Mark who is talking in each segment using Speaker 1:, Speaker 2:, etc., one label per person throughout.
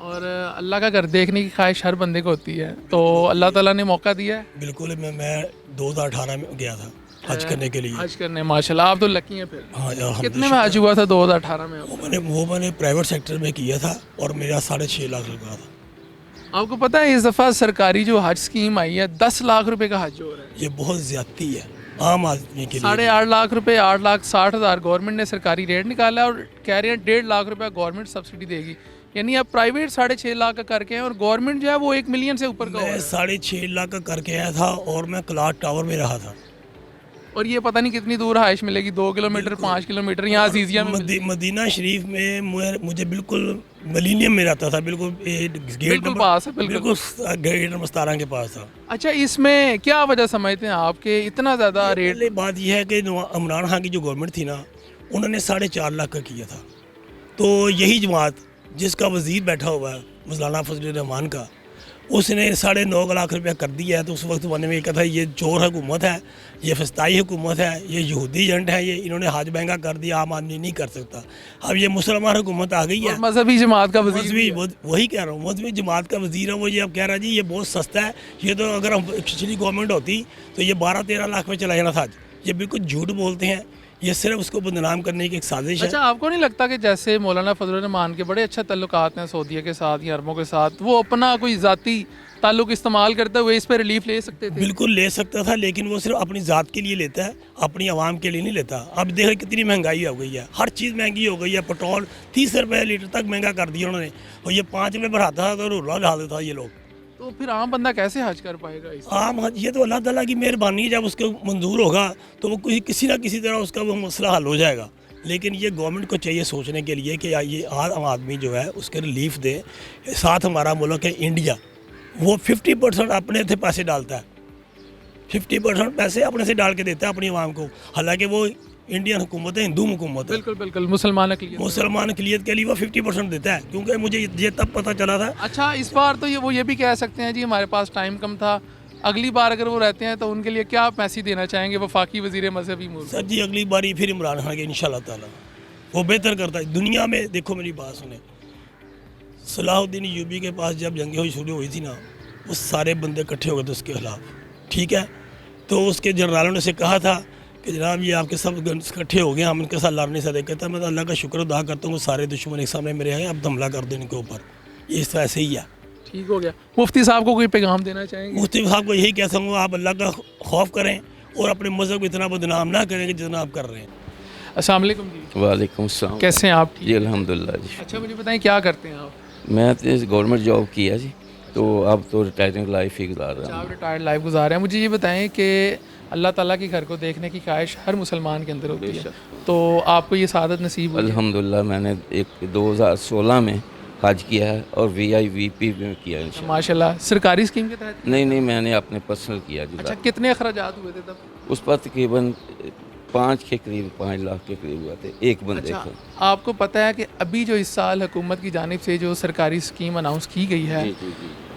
Speaker 1: اور اللہ کا گھر دیکھنے کی خواہش ہر بندے کو ہوتی ہے, تو اللہ تعالیٰ نے موقع دیا ہے
Speaker 2: بالکل. میں 2018 میں گیا تھا حج کرنے کے لیے.
Speaker 1: حج کرنے, ماشاءاللہ آپ تو لکی ہیں. پھر
Speaker 2: ہاں یار,
Speaker 1: کتنے میں حج ہوا تھا 2018 میں؟
Speaker 2: میں نے پرائیویٹ سیکٹر میں کیا تھا اور میرا 6.5 لاکھ لگا تھا.
Speaker 1: آپ کو پتہ ہے اس دفعہ سرکاری جو حج اسکیم آئی ہے 10 لاکھ روپے کا حج ہو رہا ہے.
Speaker 2: یہ بہت زیادتی ہے عام آدمی کے لیے.
Speaker 1: 8.5 لاکھ روپے, 8,60,000 گورنمنٹ نے سرکاری ریٹ نکالا اور کہہ رہے ہیں 1.5 لاکھ روپے گورنمنٹ سبسڈی دے گی. یعنی اب پرائیویٹ 6.5 لاکھ کا کر کے ہیں اور گورنمنٹ جو ہے وہ 1 ملین سے اوپر کا ہو رہا ہے.
Speaker 2: میں 6.5 لاکھ کا کر کے آیا تھا اور میں کلاٹ ٹاور میں رہا تھا.
Speaker 1: اور یہ پتہ نہیں کتنی دور رہائش ملے گی, 2 کلومیٹر 5 کلومیٹر یہاں عزیزیہ میں.
Speaker 2: مدینہ شریف میں مجھے بالکل ملینیم میں رہتا تھا, بالکل گیٹ
Speaker 1: بالکل پاس ہے,
Speaker 2: بالکل گیٹ نمبر 17 کے پاس تھا.
Speaker 1: اچھا, اس میں کیا وجہ سمجھتے ہیں آپ کے اتنا زیادہ ریٹ؟
Speaker 2: پہلے بات یہ ہے کہ عمران خان کی جو گورنمنٹ تھی نا, انہوں نے 4.5 لاکھ کا کیا تھا. تو یہی جماعت جس کا وزیر بیٹھا ہوا ہے مولانا فضل الرحمان کا, اس نے 9.5 لاکھ روپیہ کر دیا ہے. تو اس وقت زمانے میں یہ کہا تھا یہ چور حکومت ہے, یہ فسطائی حکومت ہے, یہ یہودی ایجنٹ ہے, یہ انہوں نے حج مہنگا کر دیا, عام آدمی نہیں کر سکتا. اب یہ مسلمان حکومت آ گئی ہے,
Speaker 1: مذہبی جماعت کا وزیر,
Speaker 2: وہی کہہ رہا ہوں, مذہبی جماعت کا وزیر ہے وہ. یہ اب کہہ رہا جی یہ بہت سستا ہے, یہ تو اگر ہم پچھلی گورنمنٹ ہوتی تو یہ 12-13 لاکھ میں چلا جانا تھا. یہ بالکل جھوٹ بولتے ہیں, یہ صرف اس کو بدنام کرنے کی ایک سازش ہے.
Speaker 1: اچھا, آپ کو نہیں لگتا کہ جیسے مولانا فضل الرحمان کے بڑے اچھا تعلقات ہیں سعودیہ کے ساتھ یا عربوں کے ساتھ, وہ اپنا کوئی ذاتی تعلق استعمال کرتے ہوئے اس پہ ریلیف لے سکتے تھے؟
Speaker 2: بالکل لے سکتا تھا, لیکن وہ صرف اپنی ذات کے لیے لیتا ہے, اپنی عوام کے لیے نہیں لیتا. اب دیکھیں کتنی مہنگائی ہو گئی ہے, ہر چیز مہنگی ہو گئی ہے. پٹرول 30 روپے لیٹر تک مہنگا کر دیا انہوں نے, اور یہ 5 میں بڑھاتا تھا تو رولا ڈال دیتا یہ لوگ.
Speaker 1: تو پھر عام بندہ کیسے حج کر پائے گا؟
Speaker 2: عام حج یہ تو اللہ تعالیٰ کی مہربانی ہے, جب اس کو منظور ہوگا تو وہ کسی نہ کسی طرح اس کا وہ مسئلہ حل ہو جائے گا. لیکن یہ گورنمنٹ کو چاہیے سوچنے کے لیے کہ یہ عام آدمی جو ہے اس کے ریلیف دے. ساتھ ہمارا ملک ہے انڈیا, وہ 50% اپنے سے پیسے ڈالتا ہے, 50% پیسے اپنے سے ڈال کے دیتا ہے اپنی عوام کو. حالانکہ وہ انڈین حکومت ہے, ہندو حکومت ہے.
Speaker 1: بالکل بالکل, مسلمان
Speaker 2: اقلیت کے لیے وہ 50% دیتا ہے, کیونکہ مجھے یہ تب پتہ چلا تھا.
Speaker 1: اچھا, اس بار تو وہ یہ بھی کہہ سکتے ہیں جی ہمارے پاس ٹائم کم تھا, اگلی بار اگر وہ رہتے ہیں تو ان کے لیے کیا میسیج دینا چاہیں گے وفاقی وزیر مذہبی امور؟
Speaker 2: سر جی اگلی باری پھر عمران خان کے انشاءاللہ تعالیٰ وہ بہتر کرتا ہے دنیا میں. دیکھو میری بات سنیں, صلاح الدین ایوبی کے پاس جب جنگیں ہوئی شروع ہوئی تھی نا, وہ سارے بندے اکٹھے ہو گئے تھے اس کے خلاف, ٹھیک ہے. تو اس کے جنرالوں نے سے کہا تھا کہ جناب یہ آپ کے سب اکٹھے ہو گئے, ہم ان کے ساتھ لڑ نہیں سکتے. کہتا ہے میں تو اللہ کا شکر ادا کرتا ہوں کہ سارے دشمن ایک سامنے میرے آئے, اب حملہ کر دیں ان کے اوپر. یہ اس طرح سے ہی ہے.
Speaker 1: ٹھیک ہو گیا. مفتی صاحب کو کوئی پیغام دینا چاہیں گے؟
Speaker 2: مفتی صاحب کو یہی کہتا ہوں آپ اللہ کا خوف کریں اور اپنے مذہب کو اتنا بدنام نہ کریں کہ جتنا آپ کر رہے ہیں.
Speaker 1: السلام علیکم جی.
Speaker 3: وعلیکم السلام.
Speaker 1: کیسے ہیں آپ؟
Speaker 3: جی الحمدللہ جی.
Speaker 1: اچھا, مجھے بتائیں کیا کرتے ہیں آپ؟
Speaker 3: میں گورنمنٹ جاب کیا جی, تو اب تو ریٹائرنگ لائف ہی گزار رہا ہوں.
Speaker 1: آپ ریٹائرڈ لائف گزار رہے ہیں. مجھے یہ بتائیں کہ اللہ تعالیٰ کے گھر کو دیکھنے کی خواہش ہر مسلمان کے اندر ہوتی ہے, تو آپ کو یہ سعادت نصیب ہوئی؟
Speaker 3: الحمدللہ میں نے 2016 میں حج کیا ہے اور VIP میں کیا ہے.
Speaker 1: ماشاءاللہ. سرکاری اسکیم کے تحت؟
Speaker 3: نہیں, میں نے اپنے پرسنل کیا جی.
Speaker 1: اچھا, کتنے اخراجات ہوئے تھے تب؟
Speaker 3: اس پر تقریباً 5 لاکھ کے قریب ہوا تھے ایک بندے کو.
Speaker 1: آپ کو پتہ ہے کہ ابھی جو اس سال حکومت کی جانب سے جو سرکاری اسکیم اناؤنس کی گئی ہے,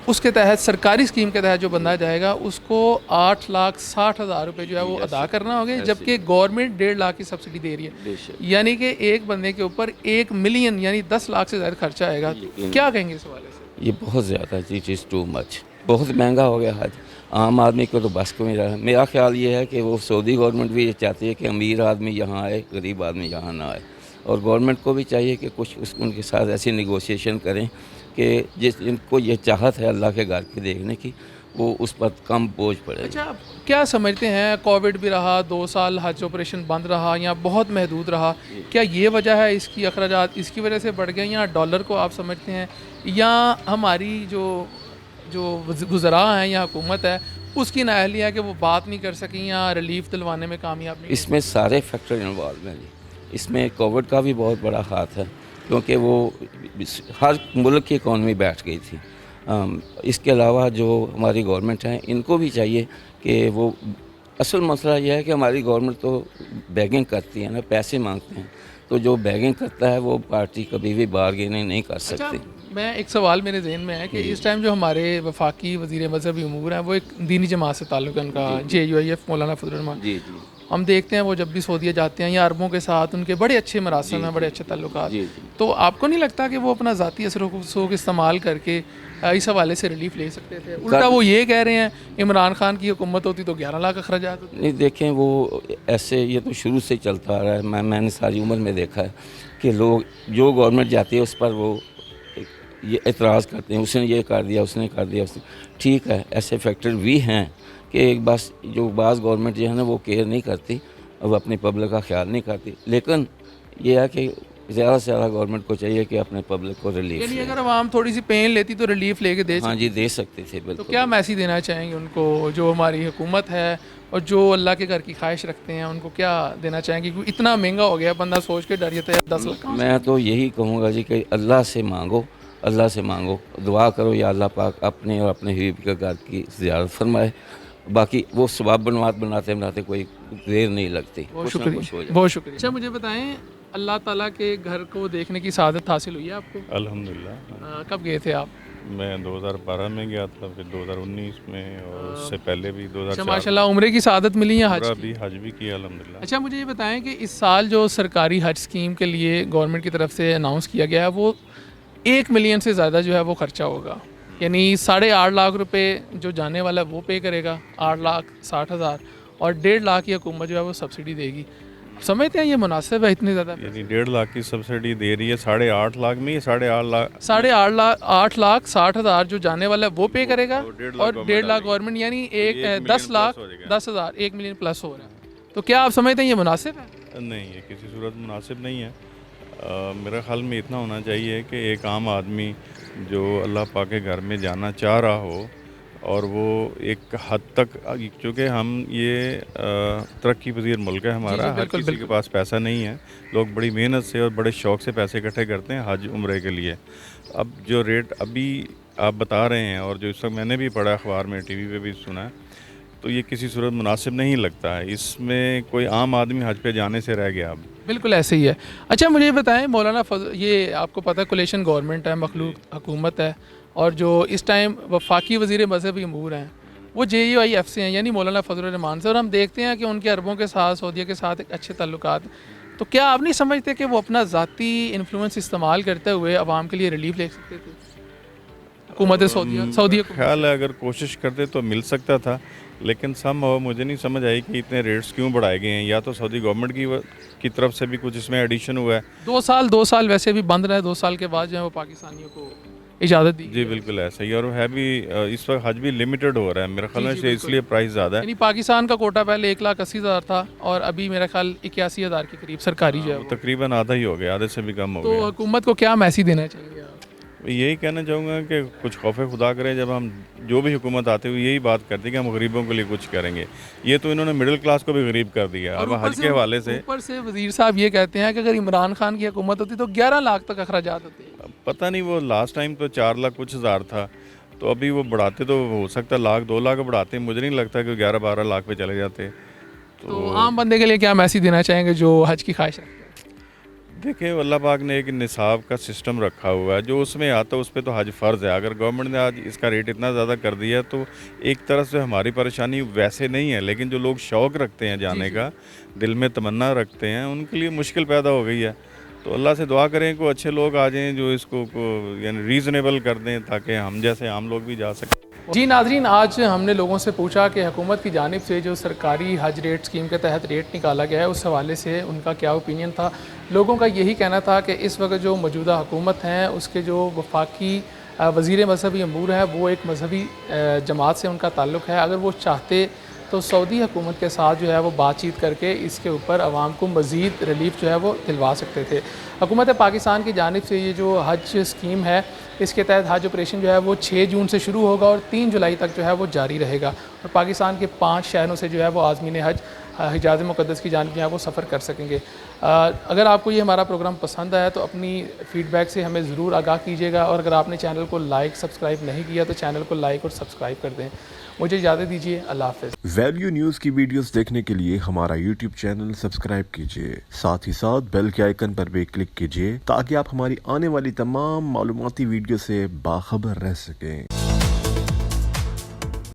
Speaker 1: اس کے تحت سرکاری اسکیم کے تحت جو بندہ جائے گا اس کو 8,60,000 روپے جو ہے وہ ادا کرنا ہوگا, جبکہ گورنمنٹ 1.5 لاکھ کی سبسڈی دے رہی ہے. یعنی کہ ایک بندے کے اوپر 1 ملین یعنی 10 لاکھ سے زیادہ خرچہ آئے گا. کیا کہیں گے اس حوالے سے؟
Speaker 3: یہ بہت زیادہ جی, چیز ٹو مچ, بہت مہنگا ہو گیا حج. عام آدمی کو تو بس کو نہیں رہا. میرا خیال یہ ہے کہ وہ سعودی گورنمنٹ بھی یہ چاہتی ہے کہ امیر آدمی یہاں آئے, غریب آدمی یہاں نہ آئے, اور گورنمنٹ کو بھی چاہیے کہ کچھ ان کے ساتھ ایسی نیگوشیشن کریں کہ جن کو یہ چاہت ہے اللہ کے گھر کے دیکھنے کی, وہ اس پر کم بوجھ پڑے.
Speaker 1: اچھا, کیا سمجھتے ہیں کووڈ بھی رہا, 2 سال حج آپریشن بند رہا یا بہت محدود رہا, کیا یہ وجہ ہے اس کی اخراجات اس کی وجہ سے بڑھ گئے, یا ڈالر کو آپ سمجھتے ہیں, یا ہماری جو گزراء ہیں یا حکومت ہے اس کی نااہلی ہے کہ وہ بات نہیں کر سکیں یا ریلیف دلوانے میں کامیاب نہیں؟
Speaker 3: اس میں سارے فیکٹر انوالو ہیں جی. اس میں کووڈ کا بھی بہت بڑا ہاتھ ہے, کیونکہ وہ ہر ملک کی اکانومی بیٹھ گئی تھی. اس کے علاوہ جو ہماری گورنمنٹ ہیں ان کو بھی چاہیے کہ وہ, اصل مسئلہ یہ ہے کہ ہماری گورنمنٹ تو بیگنگ کرتی ہے نا, پیسے مانگتے ہیں, تو جو بیگنگ کرتا ہے وہ پارٹی کبھی بھی بارگیننگ نہیں کر سکتی.
Speaker 1: میں ایک سوال میرے ذہن میں ہے کہ اس ٹائم جو ہمارے وفاقی وزیر مذہبی امور ہیں وہ ایک دینی جماعت سے تعلق ہے ان کا JUIF مولانا فضل الرحمان.
Speaker 3: جی جی
Speaker 1: ہم دیکھتے ہیں وہ جب بھی سعودیہ جاتے ہیں یا عربوں کے ساتھ ان کے بڑے اچھے مراسم ہیں, بڑے اچھے تعلقات.
Speaker 3: جی جی.
Speaker 1: تو آپ کو نہیں لگتا کہ وہ اپنا ذاتی اثر و رسوخ استعمال کر کے اس حوالے سے ریلیف لے سکتے تھے؟ الٹا وہ یہ کہہ رہے ہیں عمران خان کی حکومت ہوتی تو 11 لاکھ اخراجات ہوتے.
Speaker 3: نہیں دیکھیں, وہ ایسے یہ تو شروع سے چلتا آ رہا ہے. میں نے ساری عمر میں دیکھا ہے کہ لوگ جو گورنمنٹ جاتی ہے اس پر وہ یہ اعتراض کرتے ہیں, اس نے یہ کر دیا, اس نے کر دیا, اس نے. ٹھیک ہے, ایسے فیکٹر بھی ہیں کہ بس جو بعض گورنمنٹ جو ہے نا وہ کیئر نہیں کرتی, وہ اپنی پبلک کا خیال نہیں کرتی. لیکن یہ ہے کہ زیادہ سے زیادہ گورنمنٹ کو چاہیے کہ اپنے پبلک کو ریلیف,
Speaker 1: یعنی اگر عوام تھوڑی سی پین لیتی تو ریلیف لے کے دے
Speaker 3: ہاں جی دے سکتے تھے.
Speaker 1: تو
Speaker 3: بالکل.
Speaker 1: کیا میسیج دینا چاہیں گے ان کو جو ہماری حکومت ہے اور جو اللہ کے گھر کی خواہش رکھتے ہیں, ان کو کیا دینا چاہیں گے؟ کیونکہ اتنا مہنگا ہو گیا, بندہ سوچ کے ڈر جاتا ہے 10 لاکھ.
Speaker 3: میں تو یہی کہوں گا جی کہ اللہ سے مانگو, اللہ سے مانگو, دعا کرو یا اللہ پاک اپنے اور اپنے حبیب کے گھر کی زیارت فرمائے. باقی وہ ثواب بناتے کوئی دیر نہیں لگتی.
Speaker 1: بہت شکریہ, بہت شکریہ. اچھا مجھے بتائیں, اللہ تعالیٰ کے گھر کو دیکھنے کی سعادت حاصل ہوئی ہے آپ کو؟
Speaker 4: الحمدللہ.
Speaker 1: کب گئے تھے آپ؟
Speaker 4: میں 2012 میں گیا تھا, پھر 2019 میں, اور اس سے پہلے بھی 2004.
Speaker 1: ماشاء اللہ عمرے کی سعادت ملی ہے,
Speaker 4: حج بھی کیا الحمدللہ.
Speaker 1: اچھا مجھے یہ بتائیں کہ اس سال جو سرکاری حج اسکیم کے لیے گورنمنٹ کی طرف سے اناؤنس کیا گیا ہے وہ 1 ملین سے زیادہ جو ہے وہ خرچہ ہوگا, یعنی 8.5 لاکھ روپے جو جانے والا ہے وہ پے کرے گا, 8,60,000, اور 1.5 لاکھ کی حکومت جو ہے وہ سبسڈی دے گی. سمجھتے ہیں یہ مناسب ہے اتنے زیادہ؟
Speaker 4: یعنی 1.5 لاکھ کی سبسڈی دے رہی ہے, 8.5 لاکھ میں,
Speaker 1: 8 لاکھ 60,000 جو جانے والا ہے وہ پے کرے گا, اور 1.5 لاکھ گورنمنٹ, یعنی 10 لاکھ 10,000, 1 ملین پلس ہو رہا ہے. تو کیا آپ سمجھتے ہیں یہ مناسب ہے؟
Speaker 4: نہیں, یہ کسی صورت مناسب نہیں ہے. میرا خیال میں اتنا ہونا چاہیے کہ ایک عام آدمی جو اللہ پاک کے گھر میں جانا چاہ رہا ہو, اور وہ ایک حد تک, چونکہ ہم یہ ترقی پذیر ملک ہے ہمارا, ہر کسی کے پاس پیسہ نہیں ہے. لوگ بڑی محنت سے اور بڑے شوق سے پیسے اکٹھے کرتے ہیں حج عمرے کے لیے. اب جو ریٹ ابھی آپ بتا رہے ہیں اور جو اس وقت میں نے بھی پڑھا اخبار میں, ٹی وی پہ بھی سنا ہے, تو یہ کسی صورت مناسب نہیں لگتا ہے. اس میں کوئی عام آدمی حج پہ جانے سے رہ گیا. اب
Speaker 1: بالکل ایسے ہی ہے. اچھا مجھے بتائیں مولانا یہ آپ کو پتہ ہے کولیشن گورنمنٹ ہے, مخلوق حکومت ہے, اور جو اس ٹائم وفاقی وزیر مذہبی امور ہیں وہ JUIF سے ہیں, یعنی مولانا فضل الرحمان سے, اور ہم دیکھتے ہیں کہ ان کے عربوں کے ساتھ, سعودیہ کے ساتھ ایک اچھے تعلقات. تو کیا آپ نہیں سمجھتے کہ وہ اپنا ذاتی انفلوئنس استعمال کرتے ہوئے عوام کے لیے ریلیف لے سکتے تھے؟ حکومت سعودیہ
Speaker 4: خیال ہے اگر کوشش کرتے تو مل سکتا تھا, لیکن مجھے نہیں سمجھ آئی کہ اتنے ریٹس کیوں بڑھائے گئے ہیں. یا تو سعودی گورنمنٹ کی طرف سے بھی کچھ اس میں ایڈیشن ہوا ہے.
Speaker 1: 2 سال ویسے بھی بند رہے, 2 سال کے بعد جو ہے وہ پاکستانیوں کو اجازت دی.
Speaker 4: جی بالکل ایسا ہی, اور ہے بھی اس وقت حج بھی لمیٹڈ ہو رہا ہے میرا خیال ہے, اس لیے پرائز زیادہ ہے.
Speaker 1: یعنی پاکستان کا کوٹا پہلے 1,80,000 تھا, اور ابھی میرا خیال 81,000 کے قریب سرکاری جو ہے
Speaker 4: تقریباً آدھا ہی ہو گیا, آدھے سے بھی کم ہو گیا.
Speaker 1: تو حکومت کو کیا میسیج دینا چاہیے آپ؟
Speaker 4: یہی کہنا چاہوں گا کہ کچھ خوف خدا کریں. جب ہم جو بھی حکومت آتے ہوئے یہی بات کرتی کہ ہم غریبوں کے لیے کچھ کریں گے. یہ تو انہوں نے مڈل کلاس کو بھی غریب کر دیا. اب حج کے حوالے سے
Speaker 1: اوپر سے وزیر صاحب یہ کہتے ہیں کہ اگر عمران خان کی حکومت ہوتی تو 11 لاکھ تک اخراجات ہوتے.
Speaker 4: پتہ نہیں, وہ لاسٹ ٹائم تو 4 لاکھ کچھ ہزار تھا, تو ابھی وہ بڑھاتے تو ہو سکتا 1,00,000 2 لاکھ بڑھاتے. مجھے نہیں لگتا کہ 11-12 لاکھ پہ چلے جاتے.
Speaker 1: تو عام بندے کے لیے کیا میسیج دینا چاہیں گے جو حج کی خواہش رکھتے ہیں؟
Speaker 4: دیکھیں, اللہ پاک نے ایک نصاب کا سسٹم رکھا ہوا ہے, جو اس میں آتا ہے اس پہ تو حج فرض ہے. اگر گورنمنٹ نے آج اس کا ریٹ اتنا زیادہ کر دیا ہے تو ایک طرح سے ہماری پریشانی ویسے نہیں ہے, لیکن جو لوگ شوق رکھتے ہیں جانے کا, دل میں تمنا رکھتے ہیں, ان کے لیے مشکل پیدا ہو گئی ہے. تو اللہ سے دعا کریں کہ اچھے لوگ آ جائیں جو اس کو یعنی ریزنیبل کر دیں, تاکہ ہم جیسے عام لوگ بھی جا سکیں.
Speaker 1: جی ناظرین, آج ہم نے لوگوں سے پوچھا کہ حکومت کی جانب سے جو سرکاری حج ریٹ اسکیم کے تحت ریٹ نکالا گیا ہے اس حوالے سے ان کا کیا اوپینین تھا. لوگوں کا یہی کہنا تھا کہ اس وقت جو موجودہ حکومت ہیں اس کے جو وفاقی وزیر مذہبی امور ہیں وہ ایک مذہبی جماعت سے ان کا تعلق ہے. اگر وہ چاہتے تو سعودی حکومت کے ساتھ جو ہے وہ بات چیت کر کے اس کے اوپر عوام کو مزید ریلیف جو ہے وہ دلوا سکتے تھے. حکومت پاکستان کی جانب سے یہ جو حج اسکیم ہے اس کے تحت حج آپریشن جو ہے وہ 6 جون سے شروع ہوگا اور 3 جولائی تک جو ہے وہ جاری رہے گا, اور پاکستان کے 5 شہروں سے جو ہے وہ عازمین حج حجاز مقدس کی جانب ہیں وہ سفر کر سکیں گے۔ اگر آپ کو یہ ہمارا پروگرام پسند آیا تو اپنی فیڈ بیک سے ہمیں ضرور آگاہ کیجیے گا، اور اگر آپ نے چینل کو لائک سبسکرائب نہیں کیا تو چینل کو لائک اور سبسکرائب کر دیں۔ مجھے اجازت دیجیے، اللہ حافظ۔
Speaker 5: ویلیو نیوز کی ویڈیوز دیکھنے کے لیے ہمارا یوٹیوب چینل سبسکرائب کیجیے، ساتھ ہی ساتھ بیل کے آئیکن پر بھی کلک کیجیے تاکہ آپ ہماری آنے والی تمام معلوماتی ویڈیو سے باخبر رہ سکیں۔